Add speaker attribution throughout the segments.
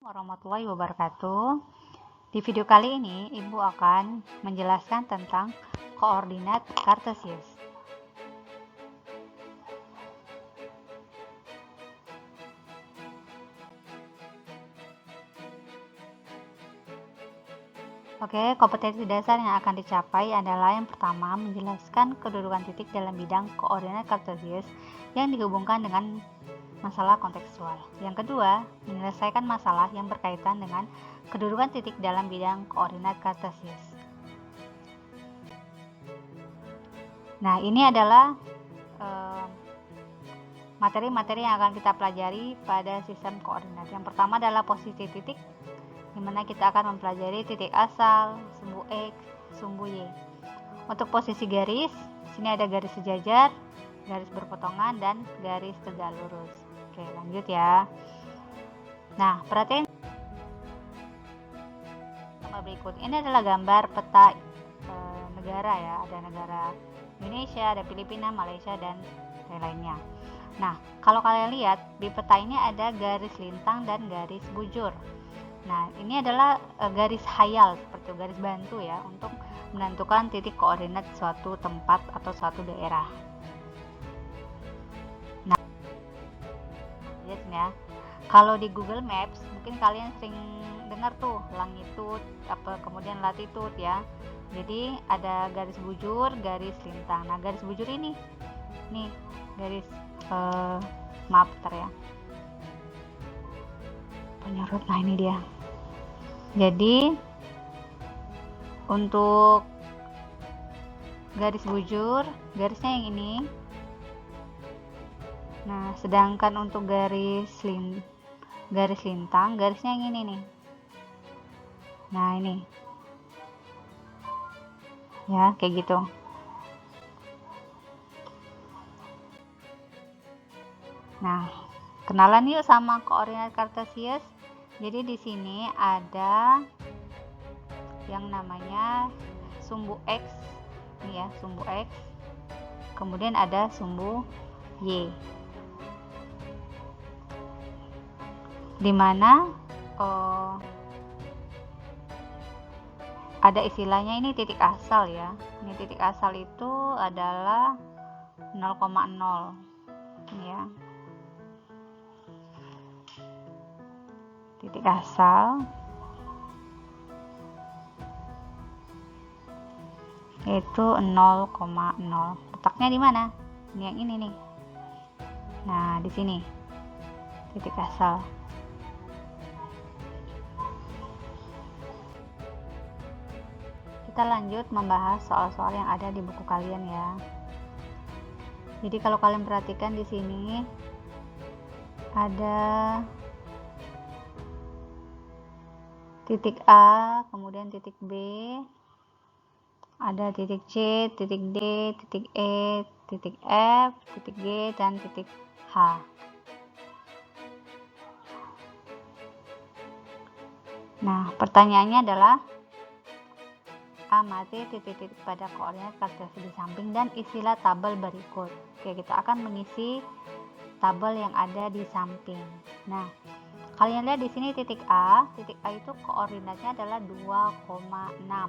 Speaker 1: warahmatullahi wabarakatuh. Di video kali ini, Ibu akan menjelaskan tentang koordinat kartesius. Oke, kompetensi dasar yang akan dicapai adalah yang pertama, menjelaskan kedudukan titik dalam bidang koordinat kartesius yang dihubungkan dengan masalah kontekstual. Yang kedua, menyelesaikan masalah yang berkaitan dengan kedudukan titik dalam bidang koordinat kartesius. Nah, ini adalah materi-materi yang akan kita pelajari pada sistem koordinat. Yang pertama adalah posisi titik, di mana kita akan mempelajari titik asal, sumbu X, sumbu Y. Untuk posisi garis, sini ada garis sejajar, garis berpotongan, dan garis tegak lurus. Oke, lanjut ya. Nah, perhatian gambar berikut. Ini adalah gambar peta negara ya. Ada negara Indonesia, ada Filipina, Malaysia, dan lain-lainnya. Nah, kalau kalian lihat di peta ini ada garis lintang dan garis bujur. Nah, ini adalah garis hayal seperti itu, garis bantu ya untuk menentukan titik koordinat suatu tempat atau suatu daerah. Nah, lihat ya. Kalau di Google Maps mungkin kalian sering dengar tuh longitude kemudian latitude ya. Jadi ada garis bujur, garis lintang. Nah, garis bujur ini nih garis maaf bentar ya. Penyerut, nah ini dia. Jadi untuk garis bujur, garisnya yang ini. Nah, sedangkan untuk garis lintang, garisnya yang ini nih. Nah, ini. Ya, kayak gitu. Nah, kenalan yuk sama koordinat kartesius. Jadi di sini ada yang namanya sumbu X, ini ya, sumbu X. Kemudian ada sumbu Y. Dimana ada istilahnya ini titik asal ya. Ini titik asal itu adalah 0,0 ini ya. Titik asal itu 0,0. Letaknya di mana? Ini yang ini nih. Nah, di sini titik asal. Kita lanjut membahas soal-soal yang ada di buku kalian ya. Jadi kalau kalian perhatikan di sini ada titik A, kemudian titik B, ada titik C, titik D, titik E, titik F, titik G, dan titik H. Nah, pertanyaannya adalah amati titik-titik pada koordinat kartesius di samping dan isilah tabel berikut. Oke, kita akan mengisi tabel yang ada di samping. Nah, kalian lihat di sini titik A itu koordinatnya adalah 2,6.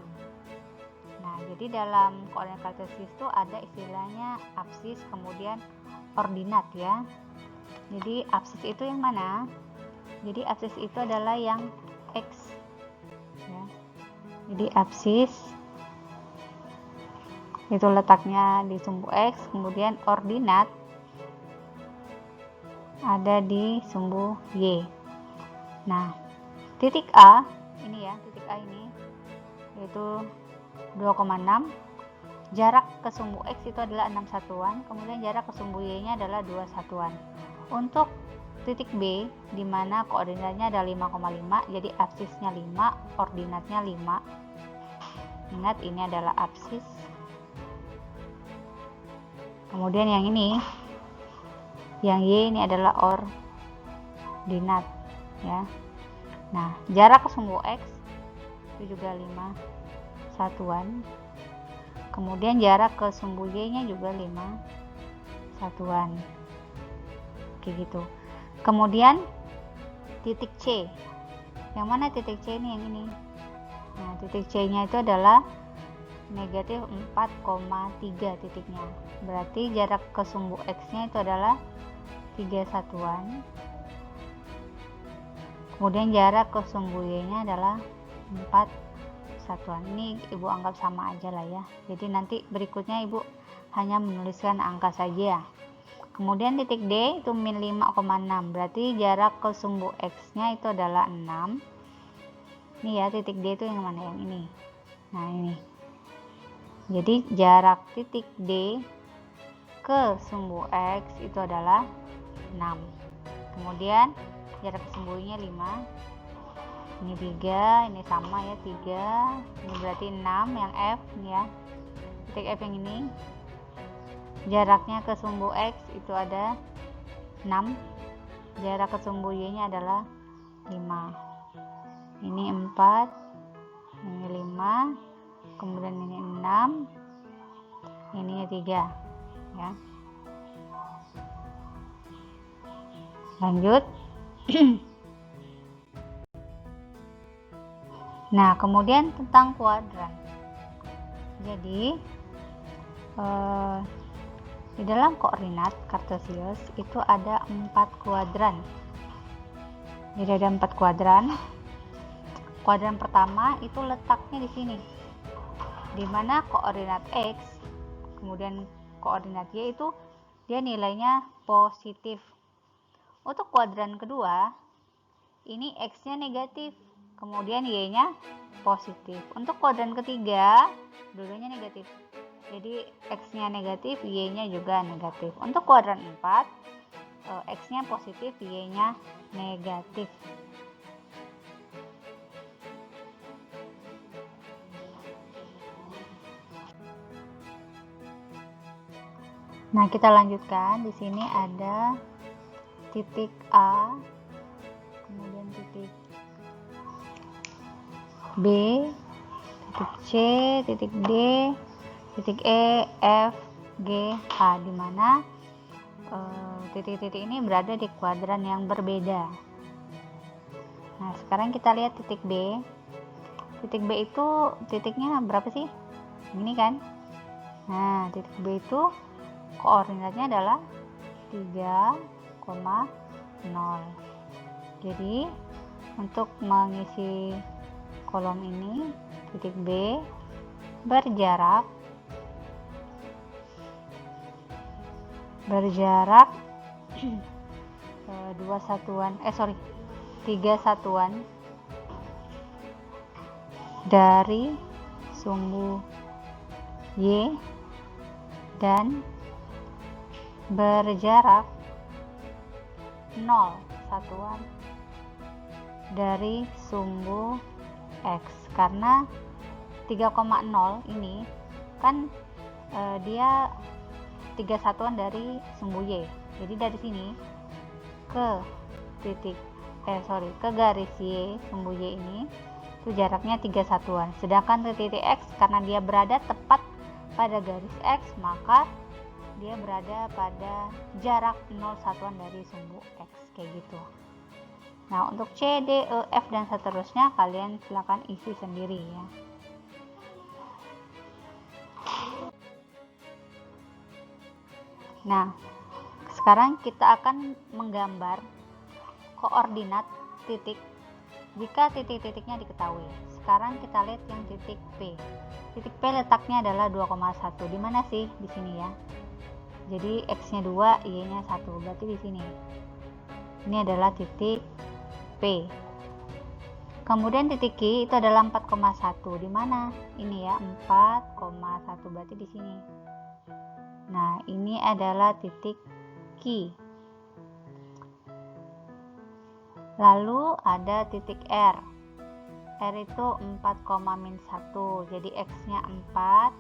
Speaker 1: Nah, jadi dalam koordinat kartesius itu ada istilahnya apsis, kemudian ordinat ya. Jadi apsis itu yang mana? Jadi apsis itu adalah yang X ya. Jadi apsis itu letaknya di sumbu X, kemudian ordinat ada di sumbu Y. Nah, titik A ini ya, titik A ini yaitu 2,6. Jarak ke sumbu X itu adalah 6 satuan, kemudian jarak ke sumbu Y nya adalah 2 satuan. Untuk titik B di mana koordinatnya ada 5,5, jadi absisnya 5, ordinatnya 5. Ingat ini adalah absis. Kemudian yang ini, yang Y ini adalah ordinat ya. Nah, jarak ke sumbu X itu juga 5 satuan. Kemudian jarak ke sumbu Y nya juga 5 satuan. Kayak gitu. Kemudian titik C Yang mana titik C ini? Yang ini. Nah, titik C nya itu adalah negatif 4,3 titiknya. Berarti jarak ke sumbu X nya itu adalah 3 satuan. Kemudian jarak ke sumbu Y nya adalah 4 satuan. Ini Ibu anggap sama aja lah ya. Jadi nanti berikutnya Ibu hanya menuliskan angka saja. Kemudian titik D itu min 5,6. Berarti jarak ke sumbu X nya itu adalah 6. Ini ya, titik D itu yang mana? Yang ini. Nah, ini. Jadi jarak titik D ke sumbu X itu adalah 6. Kemudian jarak ke sumbunya 5. Ini 3, ini sama ya, 3. Ini berarti 6 yang F ini ya. Titik F yang ini. Jaraknya ke sumbu X itu ada 6. Jarak ke sumbu Y nya adalah 5. Ini 4, ini 5, kemudian ini 6, ini 3 ya. Lanjut. Nah, kemudian tentang kuadran. Jadi di dalam koordinat Kartesius itu ada 4 kuadran. Jadi ada 4 kuadran. Kuadran pertama itu letaknya di sini, di mana koordinat X, kemudian koordinat Y itu dia nilainya positif. Untuk kuadran kedua, ini X-nya negatif, kemudian Y-nya positif. Untuk kuadran ketiga, dua-duanya negatif. Jadi X-nya negatif, Y-nya juga negatif. Untuk kuadran 4, X-nya positif, Y-nya negatif. Nah, kita lanjutkan. Di sini ada titik A, kemudian titik B, titik C, titik D, titik E, F, G, H, di mana titik-titik ini berada di kuadran yang berbeda. Nah, sekarang kita lihat titik B. Titik B itu titiknya berapa sih? Ini kan. Nah, titik B itu koordinatnya adalah 3,0. Jadi untuk mengisi kolom ini, titik B berjarak 3 satuan dari sumbu Y dan berjarak 0 satuan dari sumbu X. Karena 3,0 ini kan dia 3 satuan dari sumbu Y. Jadi dari sini ke ke garis Y, sumbu Y ini itu jaraknya 3 satuan. Sedangkan titik X karena dia berada tepat pada garis X, maka dia berada pada jarak 0 satuan dari sumbu X, kayak gitu. Nah, untuk C, D, E, F dan seterusnya kalian silakan isi sendiri ya. Nah, sekarang kita akan menggambar koordinat titik jika titik-titiknya diketahui. Sekarang kita lihat yang titik P. Titik P letaknya adalah 2,1. Di mana sih? Di sini ya. Jadi X-nya 2, Y-nya 1. Berarti di sini. Ini adalah titik P. Kemudian titik Q itu adalah 4,1. Di mana? Ini ya, 4,1. Berarti di sini. Nah, ini adalah titik Q. Lalu ada titik R. R itu 4,-1. Jadi X-nya 4,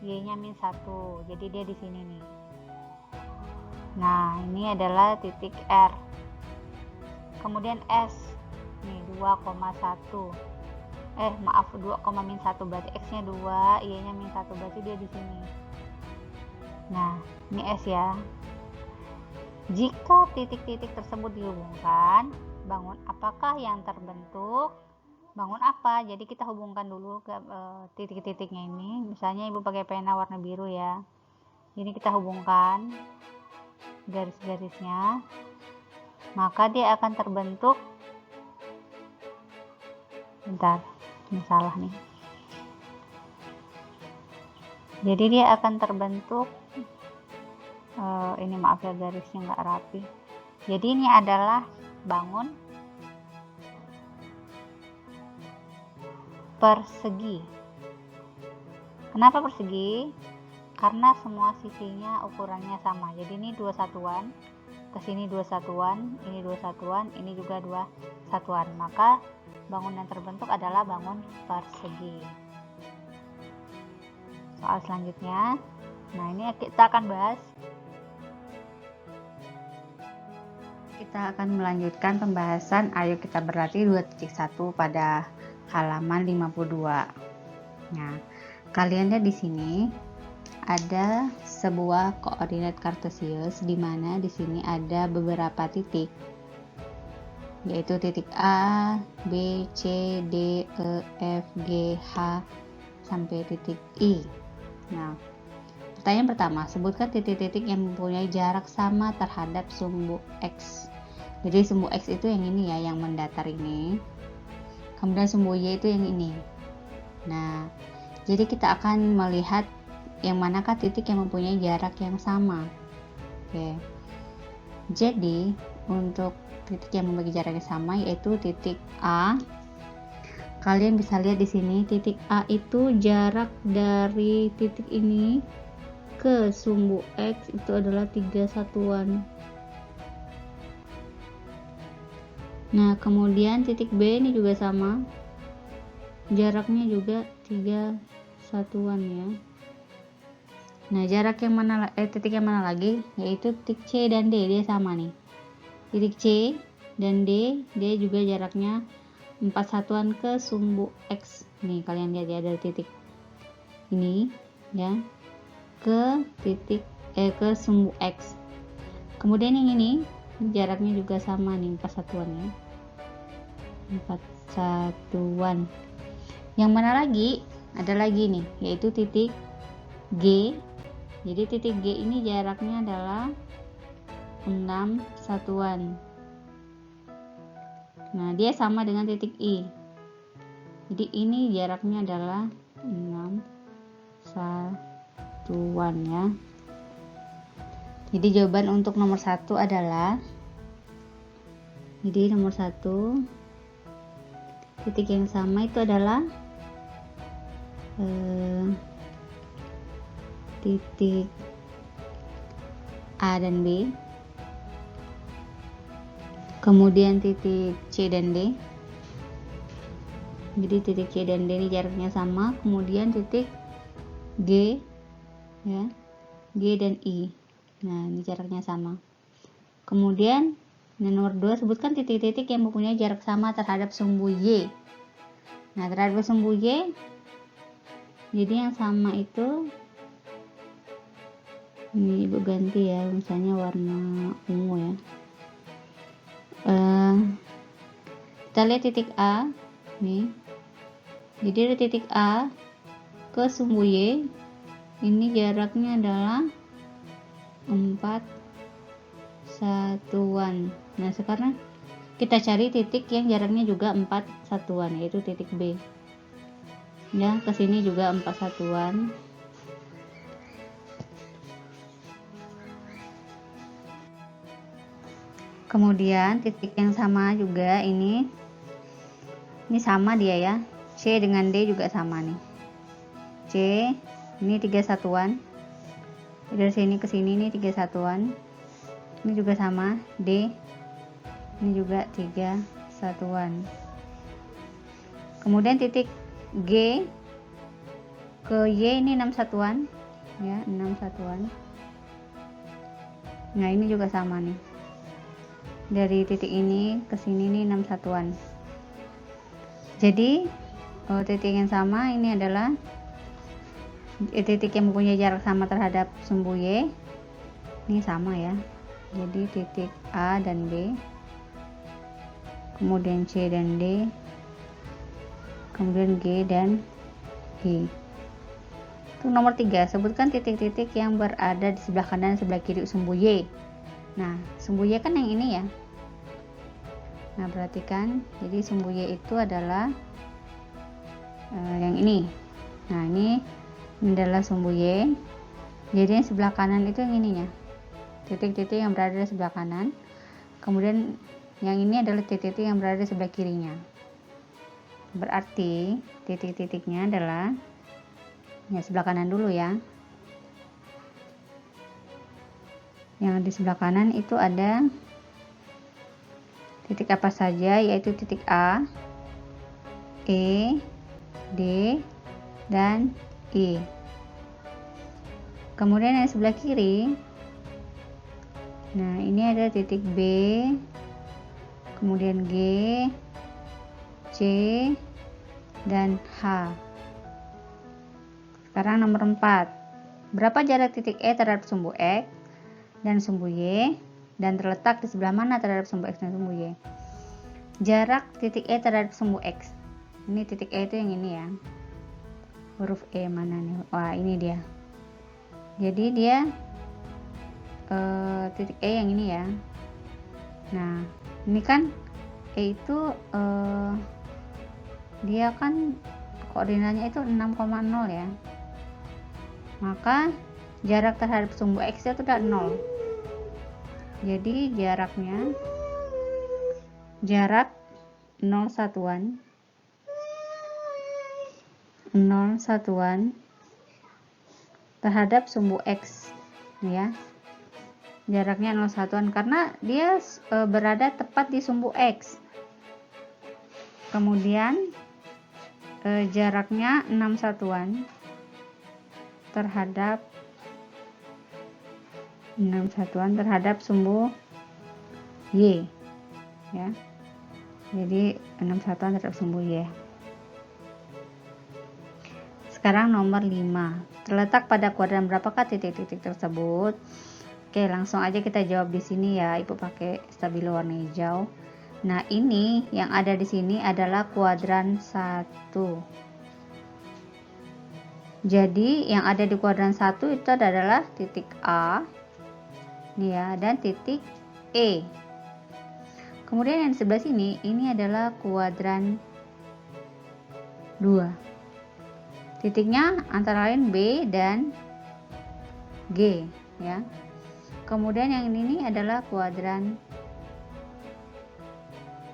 Speaker 1: Y-nya -1. Jadi dia di sini nih. Nah, ini adalah titik R. Kemudian S nih 2,1. 2,-1 berarti X-nya 2, Y-nya -1 berarti dia di sini. Nah, ini S ya. Jika titik-titik tersebut dihubungkan, bangun apakah yang terbentuk, bangun apa. Jadi kita hubungkan dulu ke titik-titiknya ini. Misalnya ibu pakai pena warna biru ya, ini kita hubungkan garis-garisnya, maka dia akan terbentuk, bentar, ini salah nih. Jadi dia akan terbentuk ini, maaf ya garisnya nggak rapi. Jadi ini adalah bangun persegi. Kenapa persegi? Karena semua sisinya ukurannya sama. Jadi ini 2 satuan, kesini 2 satuan, ini 2 satuan, ini juga 2 satuan. Maka bangun yang terbentuk adalah bangun persegi. Soal selanjutnya, nah ini kita akan bahas. Kita akan melanjutkan pembahasan Ayo Kita Berlatih 2.1 pada halaman 52. Nah, kalian lihat di sini ada sebuah koordinat kartesius di mana di sini ada beberapa titik, yaitu titik A, B, C, D, E, F, G, H sampai titik I. Nah, pertanyaan pertama, sebutkan titik-titik yang mempunyai jarak sama terhadap sumbu X. Jadi sumbu X itu yang ini ya, yang mendatar ini. Kemudian sumbu Y itu yang ini. Nah, jadi kita akan melihat yang manakah titik yang mempunyai jarak yang sama. Oke. Jadi untuk titik yang memiliki jarak yang sama yaitu titik A. Kalian bisa lihat di sini titik A itu jarak dari titik ini ke sumbu X itu adalah 3 satuan. Nah, kemudian titik B ini juga sama. Jaraknya juga 3 satuan ya. Nah, jarak yang mana titik yang mana lagi? Yaitu titik C dan D, dia sama nih. Titik C dan D dia juga jaraknya 4 satuan ke sumbu X. Nih, kalian lihat ya dari titik ini ya ke titik ke sumbu X. Kemudian yang ini jaraknya juga sama nih, 4 satuan ya. 4 satuan. Yang mana lagi? Ada lagi nih, yaitu titik G. Jadi titik G ini jaraknya adalah 6 satuan. Nah, dia sama dengan titik I. Jadi ini jaraknya adalah 6 satuan ya. Jadi jawaban untuk nomor 1 adalah, jadi nomor 1 titik yang sama itu adalah titik A dan B, kemudian titik C dan D. Jadi titik C dan D ini jaraknya sama, kemudian titik G ya, G dan I. Nah, ini jaraknya sama. Kemudian nomor 2, sebutkan titik-titik yang mempunyai jarak sama terhadap sumbu Y. Nah, terhadap sumbu Y, jadi yang sama itu, ini ibu ganti ya, misalnya warna ungu ya. Kita lihat titik A nih. Jadi dari titik A ke sumbu Y ini jaraknya adalah 4 satuan. Nah, sekarang kita cari titik yang jaraknya juga 4 satuan, yaitu titik B. Ya, ke sini juga 4 satuan. Kemudian titik yang sama juga ini sama dia ya. C dengan D juga sama nih. C ini 3 satuan. Dari sini ke sini nih 3 satuan. Ini juga sama. D ini juga 3 satuan. Kemudian titik G ke Y ini 6 satuan ya, 6 satuan. Nah, ini juga sama nih. Dari titik ini ke sini nih 6 satuan. Jadi titik yang sama ini adalah titik yang mempunyai jarak sama terhadap sumbu Y. Ini sama ya. Jadi titik A dan B. kemudian C dan D, kemudian G dan E. Untuk nomor 3, sebutkan titik-titik yang berada di sebelah kanan dan sebelah kiri sumbu Y. Nah, sumbu Y kan yang ini ya. Nah, perhatikan, jadi sumbu Y itu adalah yang ini. Nah, ini adalah sumbu Y. Jadi yang sebelah kanan itu yang ininya, titik-titik yang berada di sebelah kanan. Kemudian yang ini adalah titik-titik yang berada di sebelah kirinya. Berarti titik-titiknya adalah ya sebelah kanan dulu ya. Yang di sebelah kanan itu ada titik apa saja, yaitu titik A, E, D, dan E. Kemudian yang sebelah kiri, nah ini ada titik B, kemudian G, C, dan H. Sekarang nomor 4. Berapa jarak titik E terhadap sumbu X dan sumbu Y, dan terletak di sebelah mana terhadap sumbu X dan sumbu Y? Jarak titik E terhadap sumbu X. Ini titik E itu yang ini ya. Huruf E mana nih? Wah, ini dia. Jadi dia titik E yang ini ya. Nah, ini kan E itu dia kan koordinatnya itu 6,0 ya. Maka jarak terhadap sumbu X itu udah 0. Jadi jarak 0 satuan terhadap sumbu X ya. Jaraknya 0 satuan karena dia berada tepat di sumbu X. Kemudian jaraknya 6 satuan terhadap sumbu Y ya. Jadi 6 satuan terhadap sumbu Y. Sekarang nomor 5. Terletak pada kuadran berapakah titik-titik tersebut? Oke, langsung aja kita jawab di sini ya. Ibu pakai stabilo warna hijau. Nah, ini yang ada di sini adalah kuadran 1. Jadi yang ada di kuadran 1 itu adalah titik A nih ya, dan titik E. Kemudian yang di sebelah sini ini adalah kuadran 2. Titiknya antara lain B dan G ya. Kemudian yang ini adalah kuadran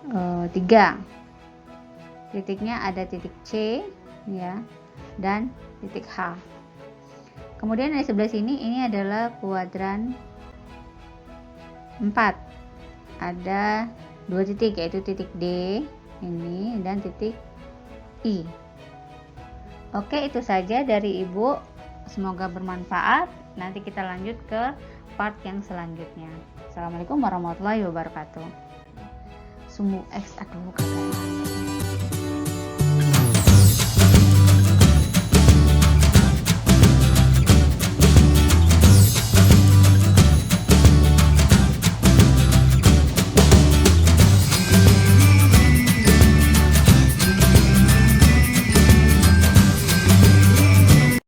Speaker 1: 3. Titiknya ada titik C ya, dan titik H. Kemudian dari sebelah sini ini adalah kuadran 4. Ada 2 titik, yaitu titik D ini dan titik I. Oke, itu saja dari Ibu. Semoga bermanfaat. Nanti kita lanjut ke part yang selanjutnya. Assalamualaikum warahmatullahi wabarakatuh. Sumbu X, aduh kagak.